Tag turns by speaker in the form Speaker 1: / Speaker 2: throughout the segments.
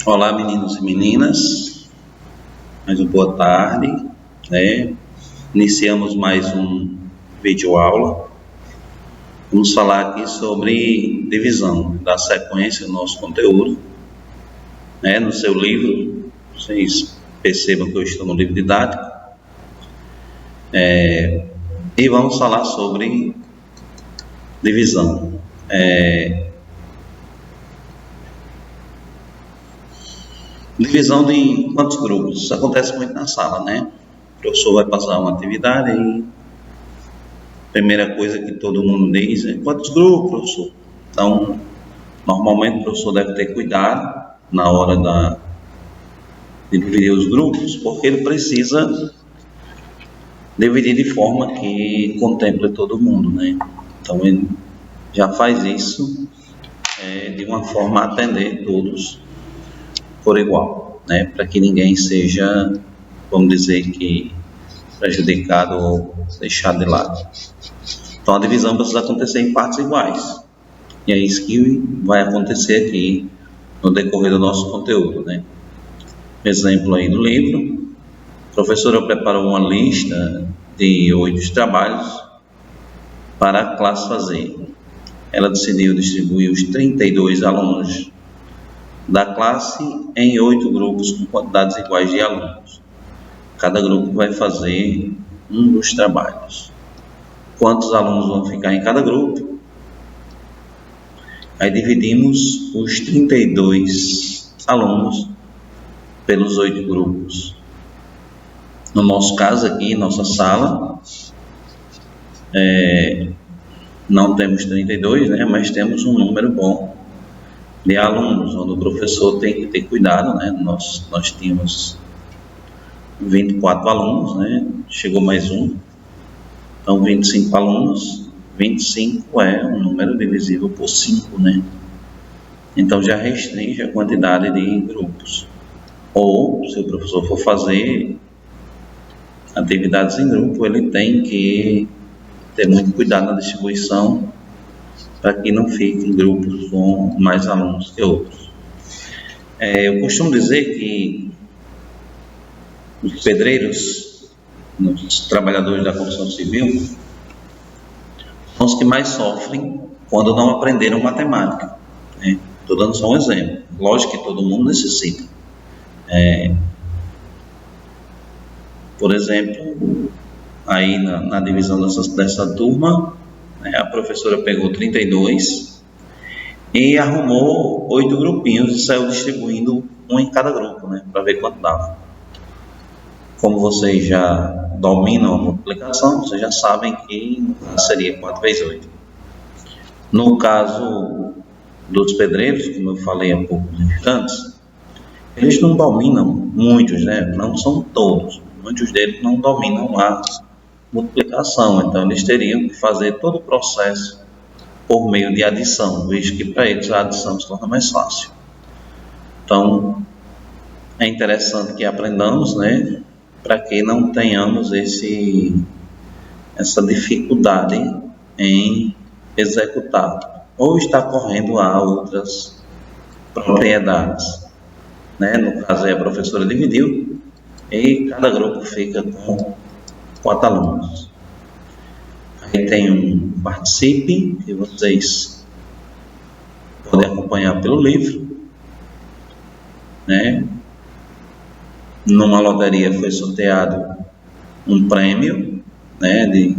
Speaker 1: Olá, meninos e meninas, mais uma boa tarde, né? Iniciamos mais um vídeo aula. Vamos falar aqui sobre divisão, dar sequência ao nosso conteúdo, né? No seu livro, vocês percebam que eu estou no livro didático, e vamos falar sobre divisão. Divisão de quantos grupos? Isso acontece muito na sala, né? O professor vai passar uma atividade e a primeira coisa que todo mundo diz é: quantos grupos, professor? Então, normalmente o professor deve ter cuidado na hora de dividir os grupos, porque ele precisa dividir de forma que contemple todo mundo, né? Então, ele já faz isso de uma forma a atender todos por igual, né? Para que ninguém seja, vamos dizer, que prejudicado ou deixado de lado. Então a divisão precisa acontecer em partes iguais, e é isso que vai acontecer aqui no decorrer do nosso conteúdo, né? Exemplo aí do livro, a professora preparou uma lista de 8 trabalhos para a classe fazer. Ela decidiu distribuir os 32 alunos da classe em 8 grupos com quantidades iguais de alunos. Cada grupo vai fazer um dos trabalhos. Quantos alunos vão ficar em cada grupo? Aí dividimos os 32 alunos pelos 8 grupos. No nosso caso aqui, nossa sala, não temos 32, né? Mas temos um número bom de alunos, onde o professor tem que ter cuidado, né? Nós tínhamos 24 alunos, né? Chegou mais um, então 25 alunos, 25 é um número divisível por 5, né? Então já restringe a quantidade de grupos. Ou, se o professor for fazer atividades em grupo, ele tem que ter muito cuidado na distribuição para que não fiquem grupos com mais alunos que outros. Eu costumo dizer que os pedreiros, os trabalhadores da construção civil, são os que mais sofrem quando não aprenderam matemática, né? Estou dando só um exemplo. Lógico que todo mundo necessita. Por exemplo, aí na divisão dessa turma, a professora pegou 32 e arrumou 8 grupinhos e saiu distribuindo um em cada grupo, né, para ver quanto dava. Como vocês já dominam a multiplicação, vocês já sabem que seria 4 vezes 8. No caso dos pedreiros, como eu falei há poucos instantes, eles não dominam, muitos, né, não são todos, muitos deles não dominam a multiplicação, então eles teriam que fazer todo o processo por meio de adição, visto que para eles a adição se torna mais fácil. Então é interessante que aprendamos, né, para que não tenhamos essa dificuldade em executar ou estar correndo a outras propriedades, né? No caso aí a professora dividiu e cada grupo fica com 4 alunos. Aí tem um participe, que vocês podem acompanhar pelo livro, né? Numa loteria foi sorteado um prêmio, né, de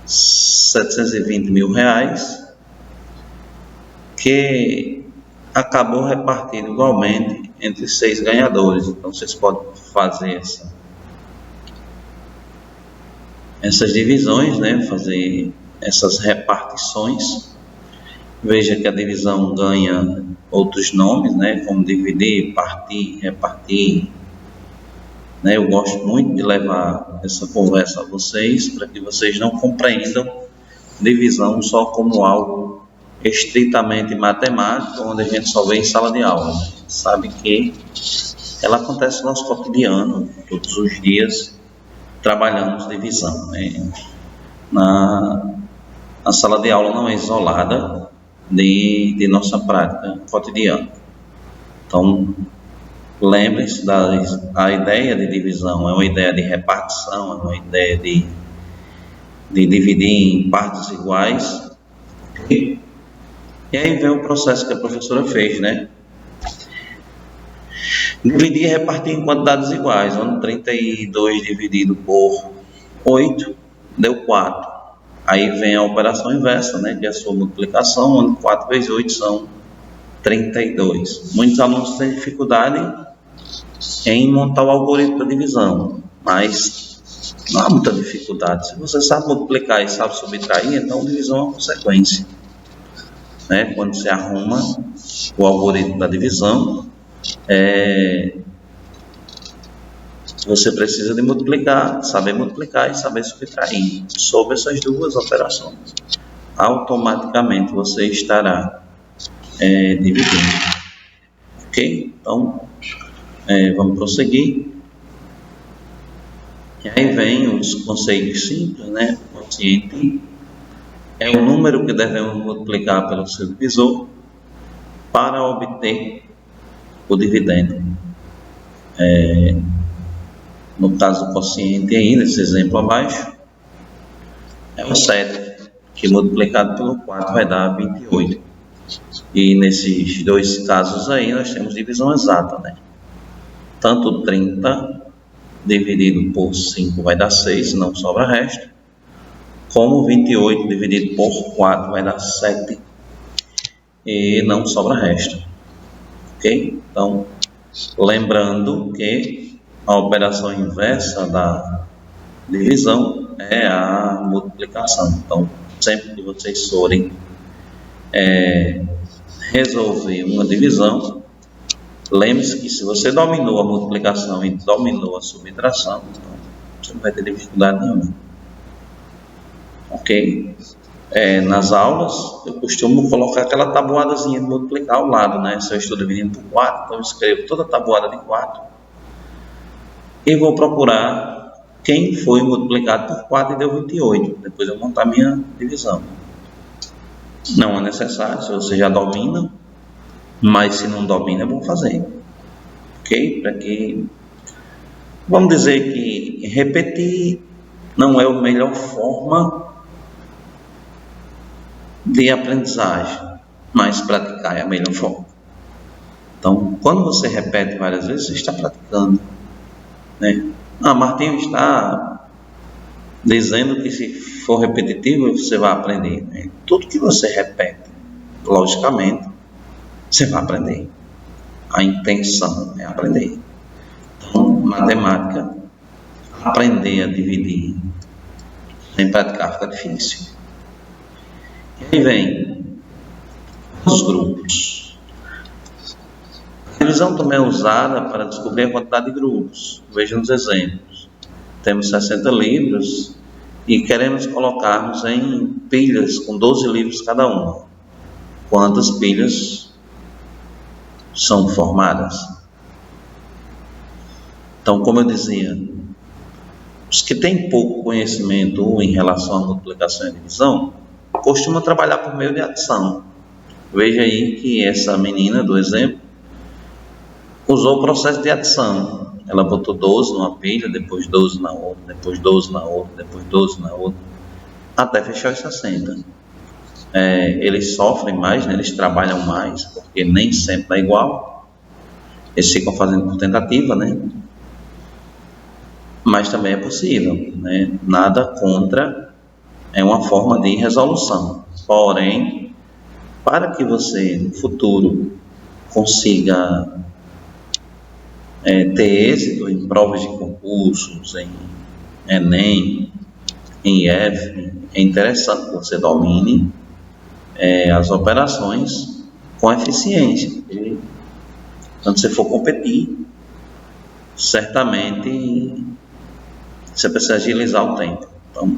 Speaker 1: 720 mil reais, que acabou repartido igualmente entre 6 ganhadores. Então vocês podem fazer essas divisões, né, fazer essas repartições. Veja que a divisão ganha outros nomes, né, como dividir, partir, repartir, né? Eu gosto muito de levar essa conversa a vocês para que vocês não compreendam divisão só como algo estritamente matemático, onde a gente só vê em sala de aula, né? Sabe que ela acontece no nosso cotidiano, todos os dias trabalhamos divisão, né? A sala de aula não é isolada de nossa prática cotidiana. Então, lembre-se a ideia de divisão é uma ideia de repartição, é uma ideia de dividir em partes iguais. E aí vem o processo que a professora fez, né? Dividir e repartir em quantidades iguais, onde 32 dividido por 8 deu 4. Aí vem a operação inversa, né, que é a sua multiplicação, onde 4 vezes 8 são 32. Muitos alunos têm dificuldade em montar o algoritmo da divisão, mas não há muita dificuldade. Se você sabe multiplicar e sabe subtrair, então a divisão é uma consequência, né? Quando você arruma o algoritmo da divisão, você precisa de multiplicar, saber multiplicar e saber subtrair. Sobre essas duas operações, automaticamente você estará dividindo. Ok? Então, vamos prosseguir. E aí vem os conceitos simples, né? O quociente é o número que devemos multiplicar pelo seu divisor para obter o dividendo. No caso do quociente aí, nesse exemplo abaixo, é o 7, que multiplicado pelo 4 vai dar 28. E nesses dois casos aí, nós temos divisão exata, né? Tanto 30 dividido por 5 vai dar 6, não sobra resto, como 28 dividido por 4 vai dar 7 e não sobra resto. Ok? Então, lembrando que a operação inversa da divisão é a multiplicação. Então, sempre que vocês forem resolver uma divisão, lembre-se que se você dominou a multiplicação e dominou a subtração, então você não vai ter dificuldade nenhuma. Ok? Nas aulas, eu costumo colocar aquela tabuadazinha de multiplicar ao lado, né? Se eu estou dividindo por 4, então eu escrevo toda a tabuada de 4 e vou procurar quem foi multiplicado por 4 e deu 28. Depois eu montar minha divisão. Não é necessário, se você já domina, mas se não domina é bom fazer. Ok? Para que, vamos dizer que repetir não é a melhor forma de aprendizagem, mas praticar é a melhor forma. Então, quando você repete várias vezes, você está praticando, né? Martinho está dizendo que se for repetitivo, você vai aprender, né? Tudo que você repete, logicamente, você vai aprender. A intenção é aprender. Então, matemática, aprender a dividir sem praticar fica difícil. E aí vem os grupos. A divisão também é usada para descobrir a quantidade de grupos. Vejam os exemplos. Temos 60 livros e queremos colocarmos em pilhas com 12 livros cada uma. Quantas pilhas são formadas? Então, como eu dizia, os que têm pouco conhecimento em relação à multiplicação e divisão costumam trabalhar por meio de adição. Veja aí que essa menina do exemplo usou o processo de adição. Ela botou 12 numa pilha, depois 12 na outra, depois 12 na outra, depois 12 na outra, até fechar os 60. Eles sofrem mais, né? Eles trabalham mais, porque nem sempre dá igual. Eles ficam fazendo por tentativa, né? Mas também é possível, né? Nada contra, é uma forma de resolução. Porém, para que você no futuro consiga ter êxito em provas de concursos, em Enem, em IF, é interessante que você domine as operações com eficiência. E quando você for competir, certamente você precisa agilizar o tempo. Então,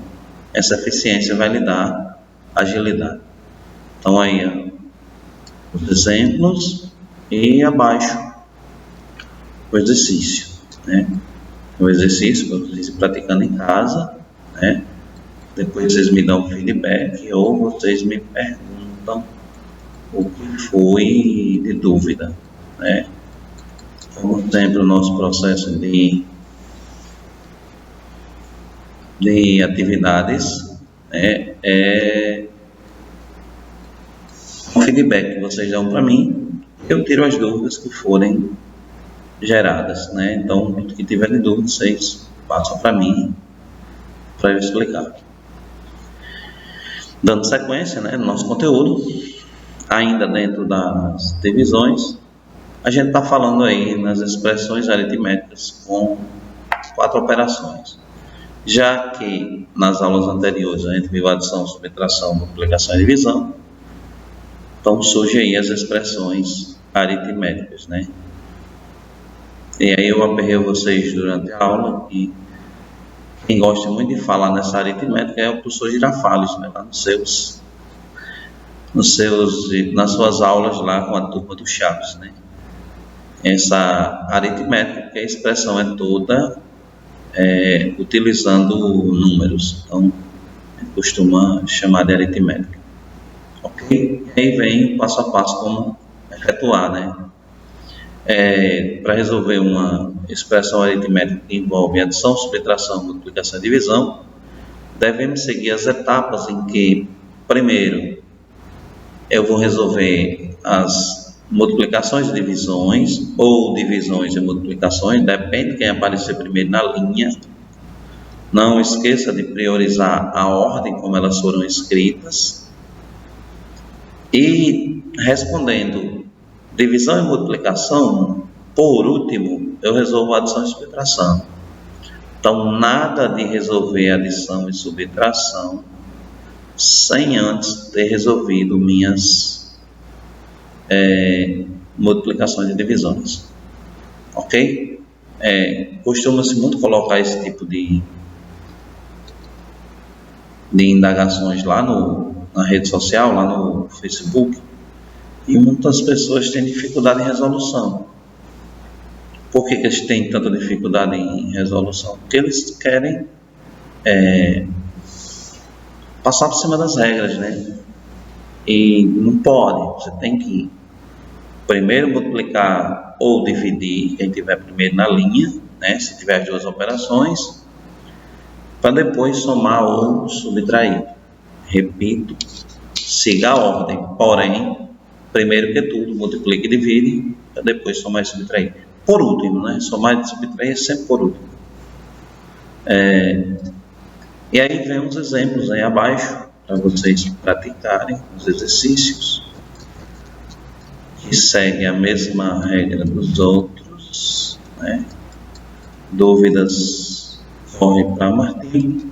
Speaker 1: essa eficiência vai lhe dar agilidade. Então, aí, os exemplos e abaixo o exercício, né? O exercício que vocês estão praticando em casa, né? Depois vocês me dão feedback ou vocês me perguntam o que foi de dúvida, né? como sempre, o nosso processo de atividades é um feedback que vocês dão para mim, eu tiro as dúvidas que forem geradas, né? Então, tudo que tiver de dúvida, vocês passam para mim para eu explicar. Dando sequência, né, no nosso conteúdo, ainda dentro das divisões, a gente está falando aí nas expressões aritméticas com 4 operações. Já que nas aulas anteriores a gente viu adição, subtração, multiplicação e divisão, então surgem aí as expressões aritméticas, né? E aí eu aperrei vocês durante a aula, e quem gosta muito de falar nessa aritmética é o professor Girafales, né? Lá nas suas aulas lá com a turma do Chaves, né? Essa aritmética, que a expressão é toda utilizando números, então costuma chamar de aritmética, ok? E aí vem passo a passo como efetuar, né? Para resolver uma expressão aritmética que envolve adição, subtração, multiplicação e divisão, devemos seguir as etapas em que, primeiro, eu vou resolver as multiplicações e divisões, ou divisões e multiplicações, depende de quem aparecer primeiro na linha. Não esqueça de priorizar a ordem como elas foram escritas. E respondendo divisão e multiplicação, por último, eu resolvo adição e subtração. Então, nada de resolver adição e subtração sem antes ter resolvido minhas multiplicações e divisões, ok? Costuma-se muito colocar esse tipo de indagações lá na rede social, lá no Facebook, e muitas pessoas têm dificuldade em resolução. Por que eles têm tanta dificuldade em resolução? Porque eles querem passar por cima das regras, né? E não pode. Você tem que primeiro multiplicar ou dividir quem tiver primeiro na linha, né? Se tiver as 2 operações, para depois somar ou subtrair. Repito, siga a ordem, porém, primeiro que tudo, multiplique e divide, para depois somar e subtrair. Por último, né? Somar e subtrair é sempre por último. E aí vem uns exemplos aí abaixo, para vocês praticarem os exercícios, que seguem a mesma regra dos outros, né? Dúvidas, corre para Martim.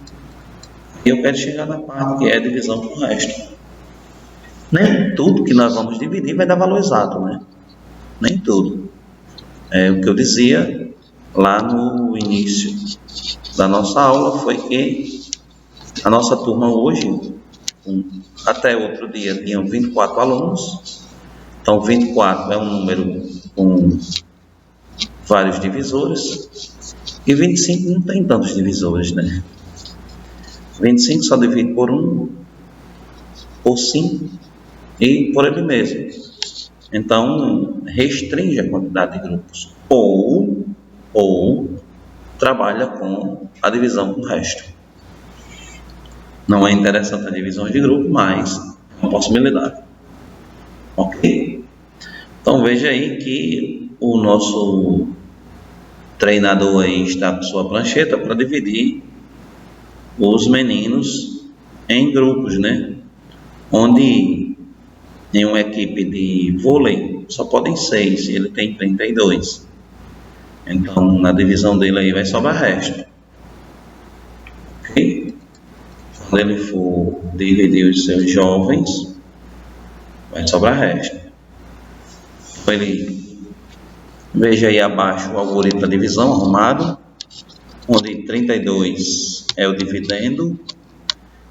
Speaker 1: E eu quero chegar na parte que é a divisão com o resto. Nem tudo que nós vamos dividir vai dar valor exato, né? Nem tudo. O que eu dizia lá no início da nossa aula foi que a nossa turma hoje, até outro dia, tinham 24 alunos. Então, 24 é um número com vários divisores. E 25 não tem tantos divisores, né? 25 só divide por 1, por 5 e por ele mesmo. Então, restringe a quantidade de grupos. Ou trabalha com a divisão com o resto. Não é interessante a divisão de grupo, mas é uma possibilidade. Ok? Então, veja aí que o nosso treinador aí está com sua prancheta para dividir os meninos em grupos, né? Onde em uma equipe de vôlei só podem 6 e ele tem 32. Então, na divisão dele aí vai sobrar resto. Ok? Quando ele for dividir os seus jovens, vai sobrar resto. Então, veja aí abaixo o algoritmo da divisão arrumado, onde 32 é o dividendo,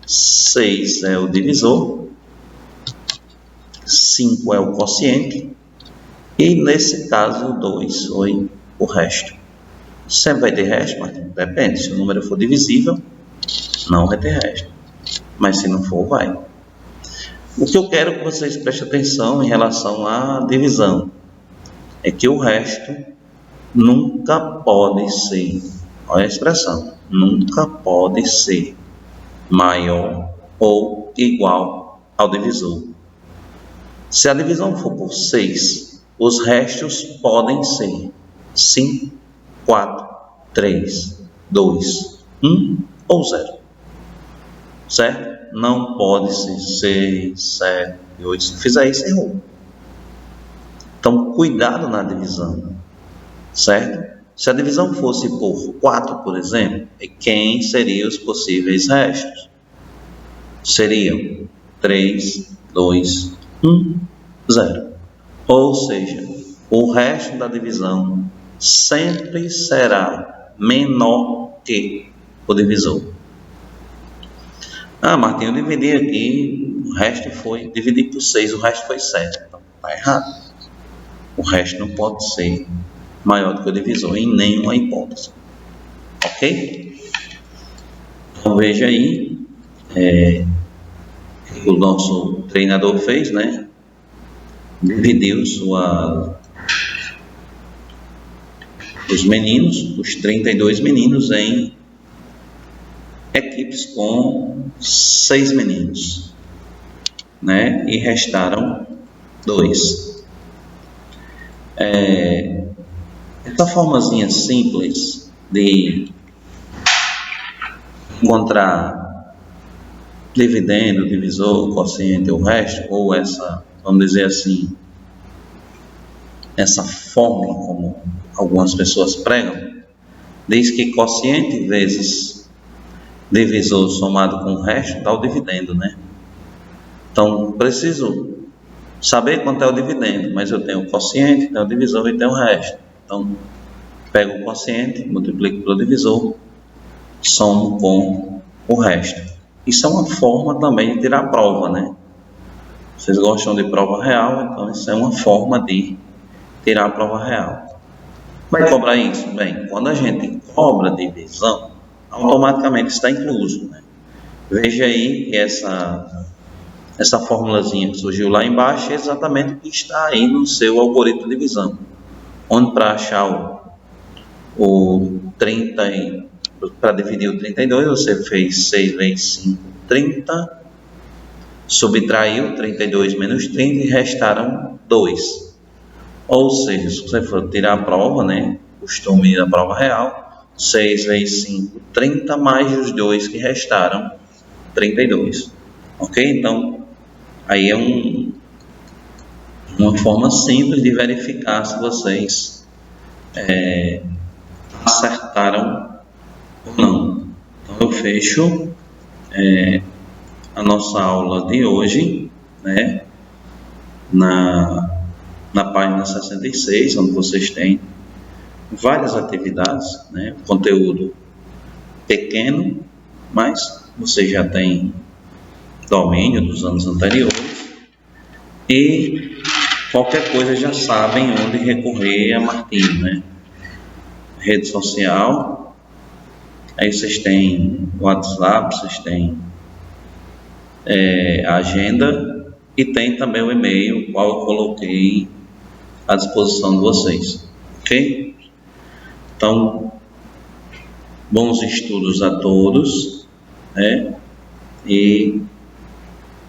Speaker 1: 6 é o divisor, 5 é o quociente, e nesse caso o 2 foi o resto. Sempre vai ter resto, mas depende. Se o número for divisível, não vai ter resto, mas se não for, vai. O que eu quero que vocês prestem atenção em relação à divisão é que o resto nunca pode ser, olha a expressão, nunca pode ser maior ou igual ao divisor. Se a divisão for por 6, os restos podem ser 5, 4, 3, 2, 1 ou 0. Certo? Não pode ser 6, 7, 8. Se fizer isso, errou. Então, cuidado na divisão. Certo? Se a divisão fosse por 4, por exemplo, quem seriam os possíveis restos? Seriam 3, 2, 1, 0. Ou seja, o resto da divisão sempre será menor que o divisor. Ah, Martim, eu dividi aqui, o resto foi, dividi por 6, o resto foi 7. Então, está errado. O resto não pode ser maior do que o divisor em nenhuma hipótese. Ok? Então, veja aí, o nosso treinador fez, né? Dividiu os meninos, os 32 meninos, em equipes com 6 meninos, né? E restaram 2. Essa formazinha simples de encontrar dividendo, divisor, quociente, o resto, ou essa, vamos dizer assim, essa fórmula, como algumas pessoas pregam, diz que quociente vezes divisor somado com o resto dá o dividendo, né? Então, preciso saber quanto é o dividendo, mas eu tenho o quociente, tenho o divisor e tenho o resto. Então, pego o quociente, multiplico pelo divisor, somo com o resto. Isso é uma forma também de tirar a prova, né? Vocês gostam de prova real, então isso é uma forma de tirar a prova real. Vai cobrar isso? Bem, quando a gente cobra divisão, automaticamente está incluso, né? Veja aí que essa formulazinha que surgiu lá embaixo é exatamente o que está aí no seu algoritmo de divisão, onde para achar o 30, para dividir o 32, você fez 6 vezes 5, 30, subtraiu 32 menos 30 e restaram 2. Ou seja, se você for tirar a prova, né, costume da prova real, 6 vezes 5, 30, mais os 2 que restaram, 32. Ok? Então, aí é uma forma simples de verificar se vocês acertaram ou não. Então, eu fecho a nossa aula de hoje, né, na página 66, onde vocês têm várias atividades, né, conteúdo pequeno, mas vocês já têm domínio dos anos anteriores e qualquer coisa já sabem onde recorrer a Martinho, né? Rede social, aí vocês têm WhatsApp, vocês têm a agenda e tem também o e-mail, qual eu coloquei à disposição de vocês, ok? Então, bons estudos a todos, né? E